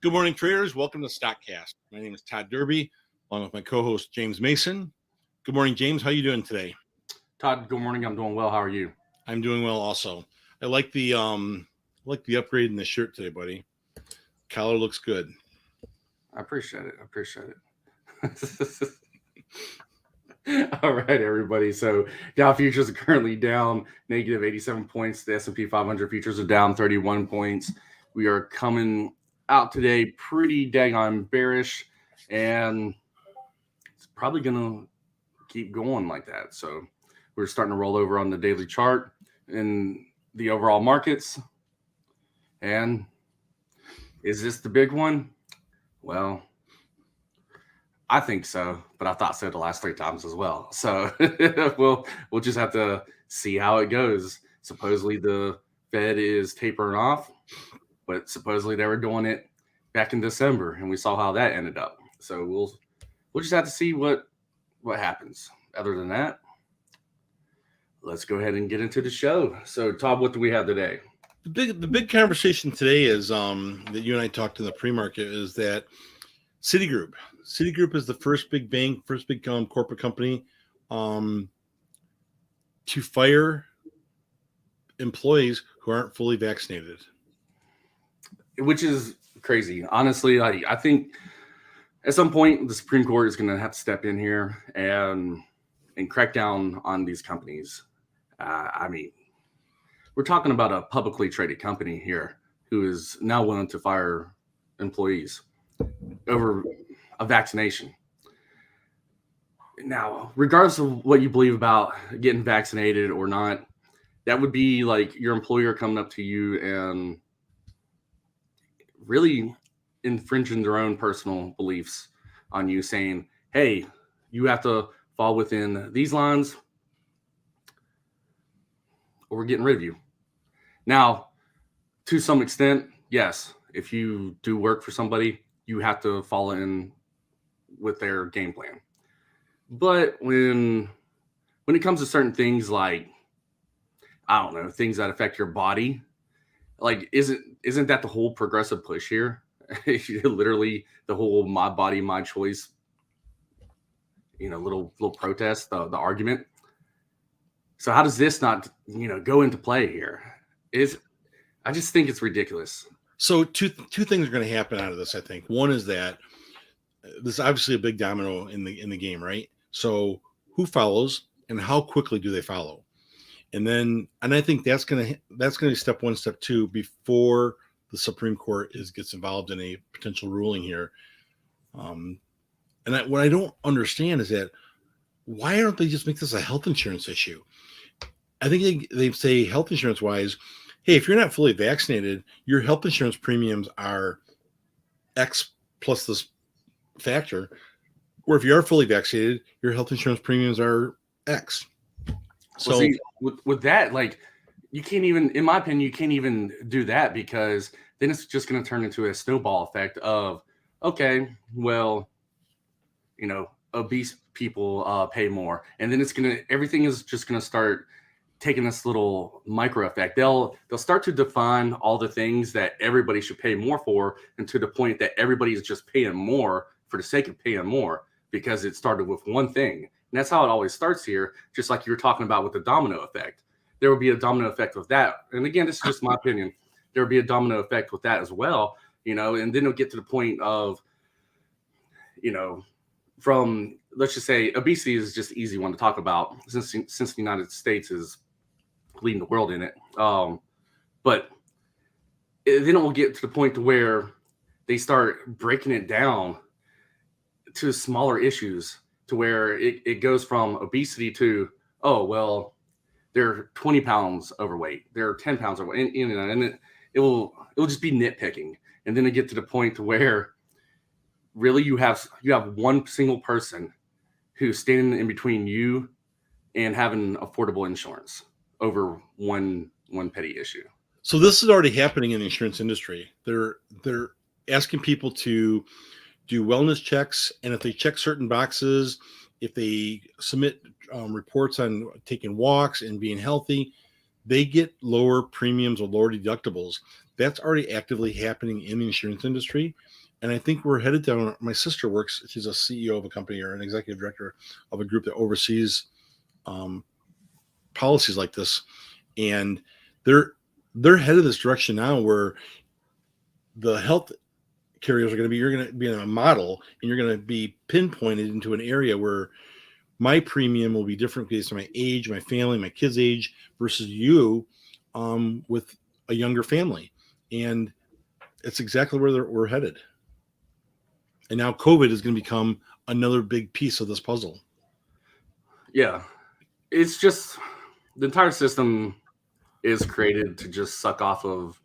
Good morning, traders. Welcome to StockCast. My name is Todd Derby, along with my co-host James Mason. Good morning, James. How are you doing today? Todd, good morning. I'm doing well. How are you? I'm doing well also. I like the upgrade in the shirt today, buddy. Collar looks good. I appreciate it. All right, everybody. So Dow futures are currently down negative 87 points. The S&P 500 futures are down 31 points. We are coming out today pretty daggone bearish, and it's probably going to keep going like that. So we're starting to roll over on the daily chart in the overall markets. And is this the big one? Well, I think so, but I thought so the last 3 times as well. So we'll just have to see how it goes. Supposedly the Fed is tapering off, but supposedly they were doing it back in December, and we saw how that ended up. So we'll just have to see what happens. Other than that, let's go ahead and get into the show. So, Todd, what do we have today? The big conversation today is that you and I talked in the pre-market is that Citigroup is the first big bank, first big corporate company to fire employees who aren't fully vaccinated. Which is crazy. Honestly, I think at some point the Supreme Court is going to have to step in here and crack down on these companies. I mean, we're talking about a publicly traded company here who is now willing to fire employees over a vaccination. Now, regardless of what you believe about getting vaccinated or not, that would be like your employer coming up to you and really infringing their own personal beliefs on you, saying, hey, you have to fall within these lines or we're getting rid of you. Now, to some extent, yes, if you do work for somebody, you have to fall in with their game plan. But when it comes to certain things like, I don't know, things that affect your body, like isn't that the whole progressive push here? Literally the whole my body, my choice, little protest, the argument. So how does this not, go into play here? I just think it's ridiculous. So two things are going to happen out of this, I think. One is that this is obviously a big domino in the game, right? So who follows and how quickly do they follow? And I think that's going to be step one, step two before the Supreme Court gets involved in a potential ruling here. What I don't understand is that why don't they just make this a health insurance issue? I think they say health insurance wise, hey, if you're not fully vaccinated, your health insurance premiums are X plus this factor. Or if you are fully vaccinated, your health insurance premiums are X. So see, with that, like you can't even, in my opinion, you can't even do that because then it's just going to turn into a snowball effect of, okay, well, obese people pay more. And then everything is just going to start taking this little micro effect. They'll start to define all the things that everybody should pay more for, and to the point that everybody is just paying more for the sake of paying more because it started with one thing. And that's how it always starts here, just like you were talking about with the domino effect. There will be a domino effect with that. And again, this is just my opinion. There will be a domino effect with that as well, and then it'll get to the point of, from, let's just say, obesity is just an easy one to talk about since the United States is leading the world in it. But then it will get to the point to where they start breaking it down to smaller issues, to where it goes from obesity to, oh, well, they're 20 pounds overweight, they're 10 pounds overweight, and it will just be nitpicking. And then it get to the point to where really you have one single person who's standing in between you and having affordable insurance over one petty issue. So this is already happening in the insurance industry. They're asking people to do wellness checks, and if they check certain boxes, if they submit reports on taking walks and being healthy, they get lower premiums or lower deductibles that's already actively happening in the insurance industry. And I think we're headed down. My sister works, she's a CEO of a company or an executive director of a group that oversees policies like this. And they're headed this direction now where the health carriers are going to be, you're going to be in a model and you're going to be pinpointed into an area where my premium will be different based on my age, my family, my kids' age versus you with a younger family. And it's exactly where we're headed. And now COVID is going to become another big piece of this puzzle. Yeah. It's just the entire system is created to just suck off of,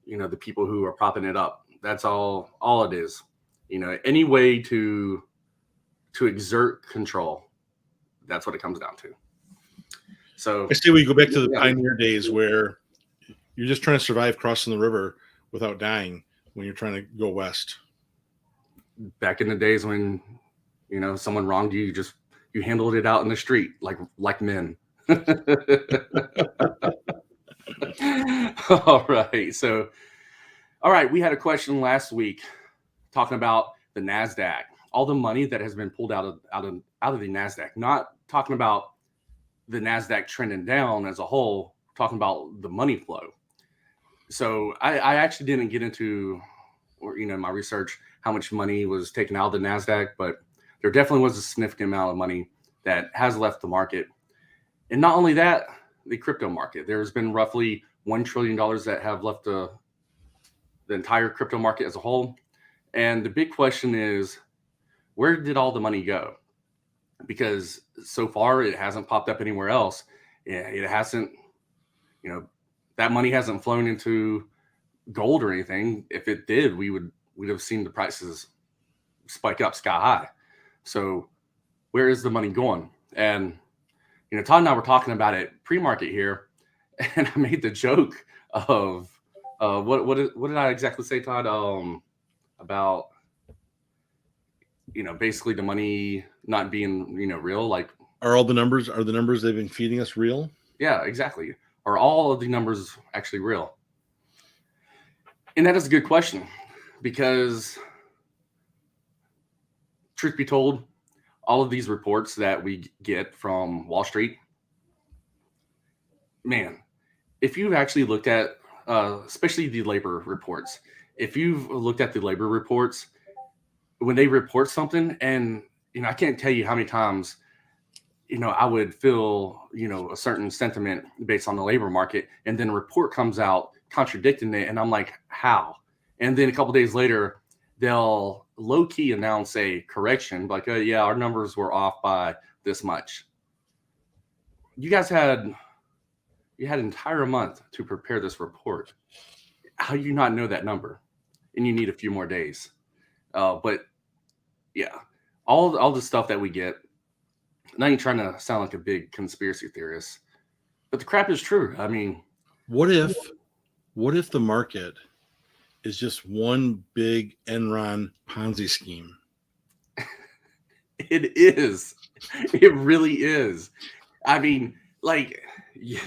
the people who are propping it up. That's all it is. Any way to exert control. That's what it comes down to. So I say we go back to the pioneer days where you're just trying to survive crossing the river without dying when you're trying to go west. Back in the days when, someone wronged you, you handled it out in the street like men. All right. We had a question last week talking about the NASDAQ, all the money that has been pulled out of the NASDAQ, not talking about the NASDAQ trending down as a whole, talking about the money flow. So I actually didn't get into, my research, how much money was taken out of the NASDAQ, but there definitely was a significant amount of money that has left the market. And not only that, the crypto market, there's been roughly $1 trillion that have left the entire crypto market as a whole. And the big question is, where did all the money go? Because so far it hasn't popped up anywhere else. It hasn't, that money hasn't flown into gold or anything. If it did, we'd have seen the prices spike up sky high. So where is the money going? And, Todd and I were talking about it pre-market here, and I made the joke of what did I exactly say, Todd? About basically the money not being real. Like, are the numbers they've been feeding us real? Yeah, exactly. Are all of the numbers actually real? And that is a good question, because truth be told, all of these reports that we get from Wall Street, man, if you've actually looked at, especially the labor reports, if you've looked at the labor reports, when they report something, and, I can't tell you how many times, I would feel, a certain sentiment based on the labor market, and then a report comes out contradicting it, and I'm like, how? And then a couple of days later, they'll low-key announce a correction, like, oh, yeah, our numbers were off by this much. You guys had an entire month to prepare this report. How do you not know that number? And you need a few more days. But yeah, all the stuff that we get, now you're trying to sound like a big conspiracy theorist, but the crap is true. I mean, what if the market is just one big Enron Ponzi scheme? It is. It really is. I mean, like,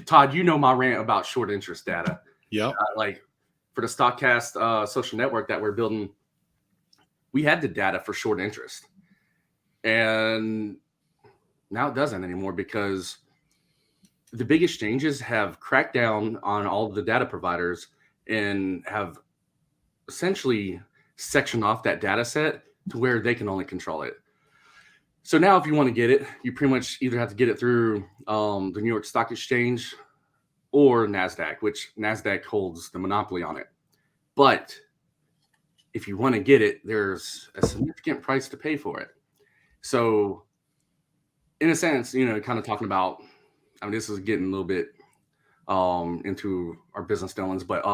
Todd, my rant about short interest data. Yeah. Like, for the StockCast social network that we're building, we had the data for short interest. And now it doesn't anymore, because the big exchanges have cracked down on all of the data providers and have essentially sectioned off that data set to where they can only control it. So now if you want to get it, you pretty much either have to get it through the New York Stock Exchange or NASDAQ, which NASDAQ holds the monopoly on it. But if you want to get it, there's a significant price to pay for it. So in a sense, kind of talking about, I mean, this is getting a little bit into our business dealings, but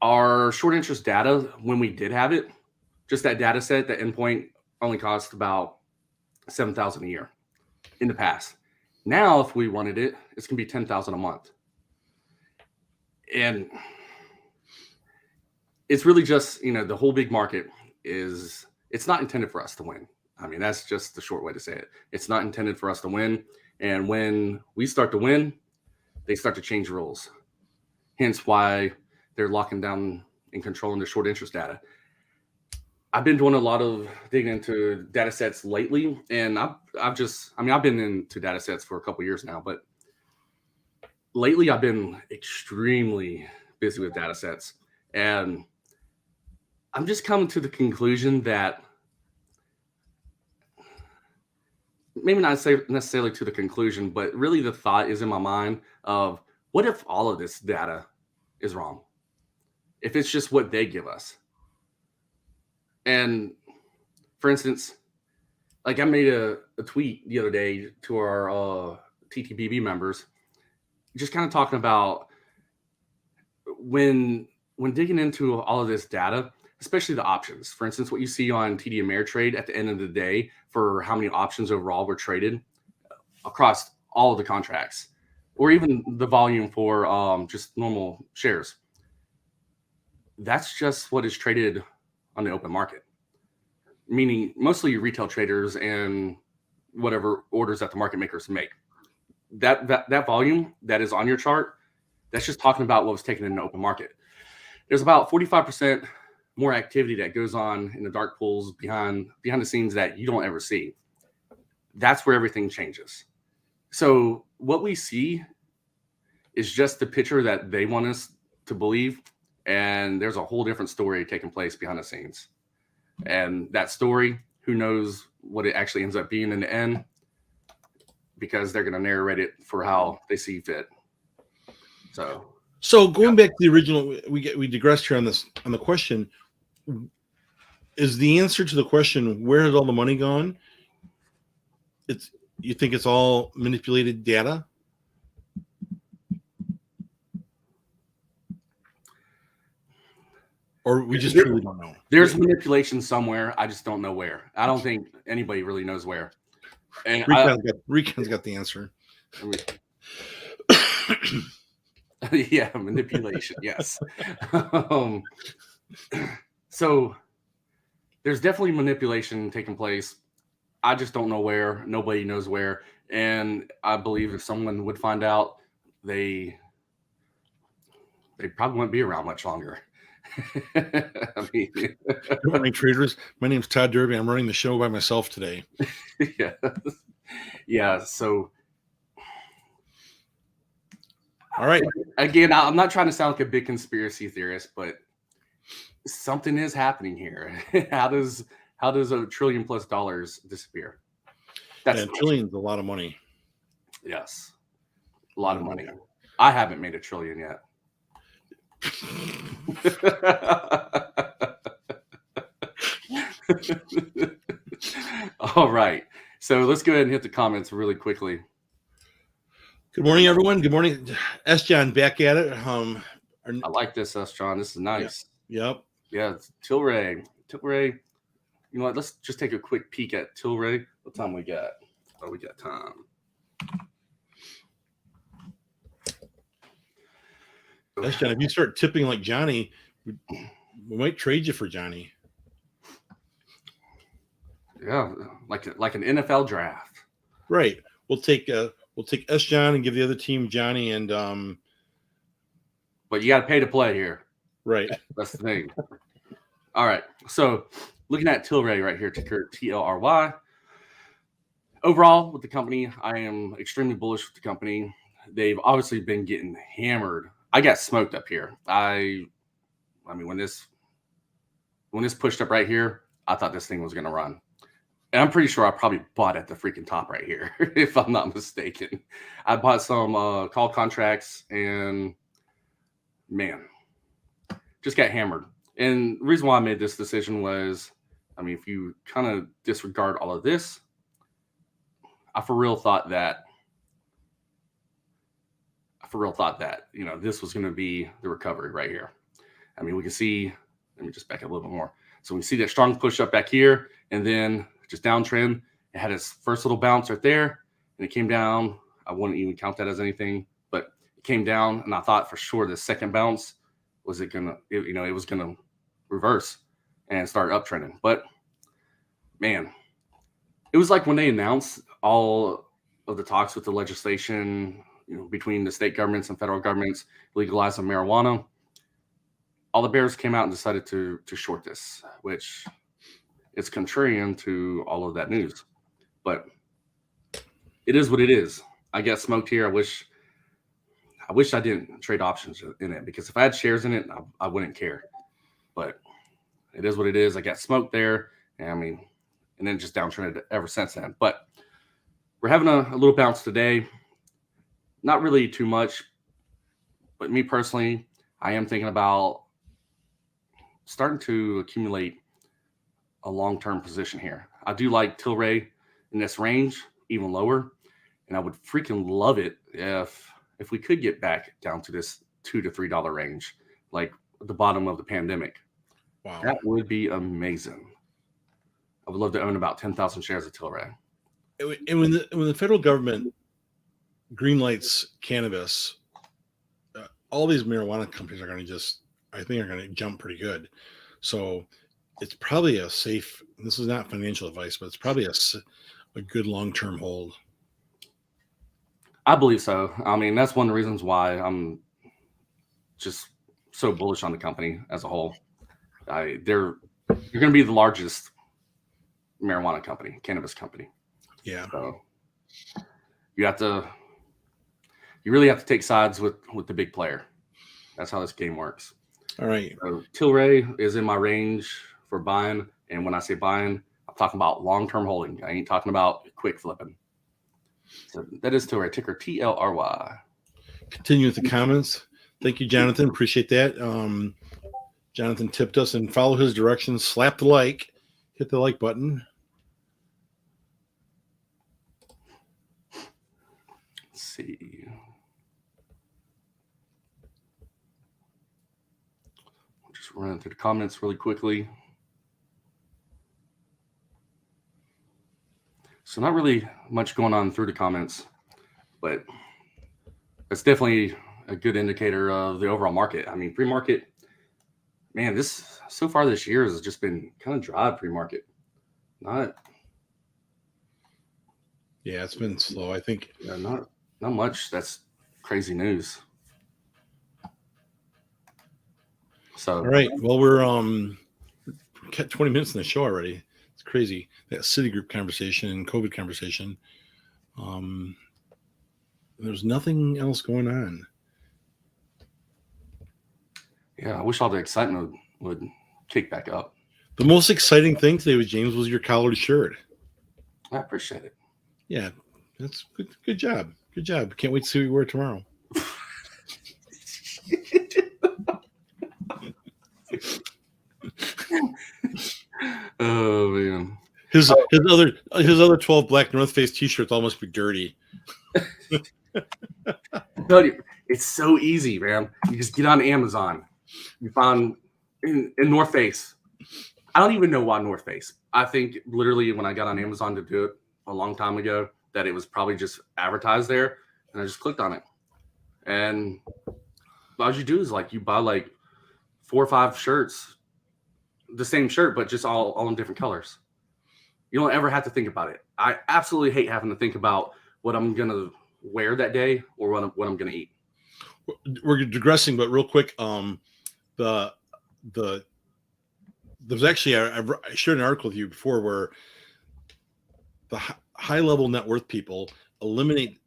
our short interest data, when we did have it, just that data set, that endpoint only cost about $7,000 a year in the past. Now, if we wanted it, it's going to be $10,000 a month. And it's really just, the whole big market it's not intended for us to win. I mean, that's just the short way to say it. It's not intended for us to win. And when we start to win, they start to change rules. hence why they're locking down and controlling the short interest data. I've been doing a lot of digging into data sets lately, and I've been into data sets for a couple years now, but lately I've been extremely busy with data sets, and I'm just coming to the conclusion that maybe not say necessarily to the conclusion, but really the thought is in my mind of what if all of this data is wrong? If it's just what they give us. And for instance, like I made a tweet the other day to our TTBB members, just kind of talking about when digging into all of this data, especially the options. For instance, what you see on TD Ameritrade at the end of the day for how many options overall were traded across all of the contracts, or even the volume for just normal shares. That's just what is traded on the open market, meaning mostly retail traders and whatever orders that the market makers make. That volume that is on your chart, that's just talking about what was taken in the open market. There's about 45% more activity that goes on in the dark pools behind the scenes that you don't ever see. That's where everything changes. So what we see is just the picture that they want us to believe, and there's a whole different story taking place behind the scenes. And that story, who knows what it actually ends up being in the end, because they're going to narrate it for how they see fit. So going back to the original, we digressed here on the question. Is the answer to the question, where has all the money gone? You think it's all manipulated data? Or we just truly don't know? There's manipulation somewhere. I just don't know where. I don't think anybody really knows where. And Recon's got the answer. Yeah, manipulation. Yes. So there's definitely manipulation taking place. I just don't know where. Nobody knows where. And I believe if someone would find out, they probably won't be around much longer. I mean, good morning, traders. My name's Todd Derby. I'm running the show by myself today. Yeah. So, all right. Again, I'm not trying to sound like a big conspiracy theorist, but something is happening here. How does $1 trillion+ disappear? That's $1 trillion is a lot of money. Yes, a lot of money. I haven't made $1 trillion yet. All right, so let's go ahead and hit the comments really quickly. Good morning, everyone. Good morning, S. John, back at it. I like this, S. John. This is nice. Yep. Yeah, Tilray. You know what? Let's just take a quick peek at Tilray. What time we got? Oh, we got time. S. John, if you start tipping like Johnny, we might trade you for Johnny. Yeah, like an NFL draft. Right. We'll take S. John and give the other team Johnny and but you got to pay to play here. Right. That's the thing. All right. So looking at Tilray right here, ticker TLRY. Overall, with the company, I am extremely bullish with the company. They've obviously been getting hammered. I got smoked up here. I mean, when this pushed up right here, I thought this thing was going to run. And I'm pretty sure I probably bought at the freaking top right here, if I'm not mistaken. I bought some call contracts and, man, just got hammered. And the reason why I made this decision was, I mean, if you kind of disregard all of this, I for real thought that, you know, this was going to be the recovery right here. I mean, we can see, let me just back up a little bit more. So we see that strong push up back here, and then just downtrend. It had its first little bounce right there, and it came down. I wouldn't even count that as anything, but it came down, and I thought for sure the second bounce was it was gonna reverse and start uptrending. But man, it was like when they announced all of the talks with the legislation between the state governments and federal governments legalizing marijuana, all the bears came out and decided to short this, which is contrarian to all of that news. But it is what it is. I got smoked here. I wish I didn't trade options in it, because if I had shares in it, I wouldn't care. But it is what it is. I got smoked there, and then just downtrended ever since then. But we're having a little bounce today. Not really too much, but me personally, I am thinking about starting to accumulate a long-term position here. I do like Tilray in this range, even lower, and I would freaking love it if we could get back down to this $2 to $3 range, like the bottom of the pandemic. Wow, that would be amazing. I would love to own about 10,000 shares of Tilray. And when the federal government greenlights cannabis, all these marijuana companies are going to jump pretty good. So it's probably a safe. This is not financial advice, but it's probably a good long-term hold. I believe so. That's one of the reasons why I'm just so bullish on the company as a whole. You're going to be the largest marijuana company, cannabis company. Yeah. So you really have to take sides with the big player. That's how this game works. All right. So Tilray is in my range for buying. And when I say buying, I'm talking about long-term holding. I ain't talking about quick flipping. So that is Tilray, ticker TLRY. Continue with the comments. Thank you, Jonathan. Appreciate that. Jonathan tipped us, and follow his directions. Slap the like. Hit the like button. Let's see. I'll just run through the comments really quickly. So not really much going on through the comments, but it's definitely a good indicator of the overall market. Premarket, man, so far this year has just been kind of dry. Premarket, yeah, it's been slow. I think not much. That's crazy news. So all right, well, we're got 20 minutes in the show already. It's crazy, that Citigroup conversation and COVID conversation. There's nothing else going on. Yeah, I wish all the excitement would kick back up. The most exciting thing today with James was your collared shirt. I appreciate it. Yeah, that's good. Good job. Good job. Can't wait to see what you wear tomorrow. Oh man, his other 12 black North Face t-shirts almost be dirty. It's so easy, man. You just get on Amazon. You find in North Face. I don't even know why North Face. I think literally when I got on Amazon to do it a long time ago, that it was probably just advertised there, and I just clicked on it. And all you do is you buy 4 or 5 shirts, the same shirt, but just all in different colors. You don't ever have to think about it. I absolutely hate having to think about what I'm gonna wear that day or what I'm gonna eat. We're digressing, but real quick, there's actually I shared an article with you before where the high level net worth people eliminate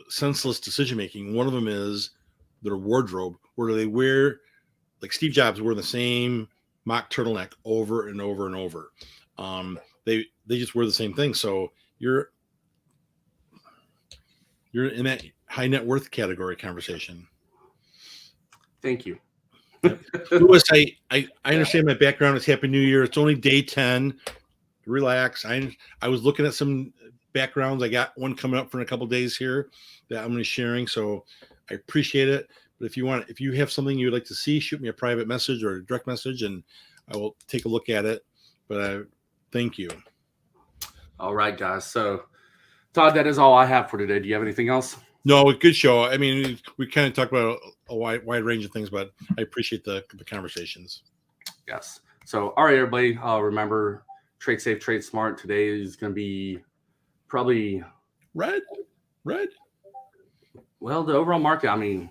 senseless decision making. One of them is their wardrobe, where they wear, like Steve Jobs, wear the same mock turtleneck over and over and over. They just wear the same thing. So you're in that high net worth category conversation. Thank you. Louis, I understand my background is Happy New Year. It's only day 10. Relax. I was looking at some backgrounds. I got one coming up for a couple days here that I'm going to be sharing. So I appreciate it. But if you have something you would like to see, shoot me a private message or a direct message, and I will take a look at it. But thank you. All right, guys. So, Todd, that is all I have for today. Do you have anything else? No, good show. We kind of talked about a wide range of things, but I appreciate the conversations. Yes. So, all right, everybody. Remember, trade safe, trade smart. Today is going to be probably red. Well, the overall market, I mean,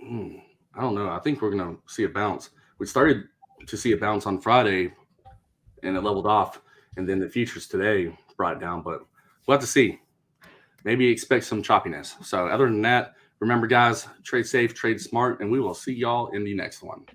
I don't know. I think we're going to see a bounce. We started to see a bounce on Friday, and it leveled off, and then the futures today brought it down. But we'll have to see. Maybe expect some choppiness. So other than that, remember, guys, trade safe, trade smart, and we will see y'all in the next one.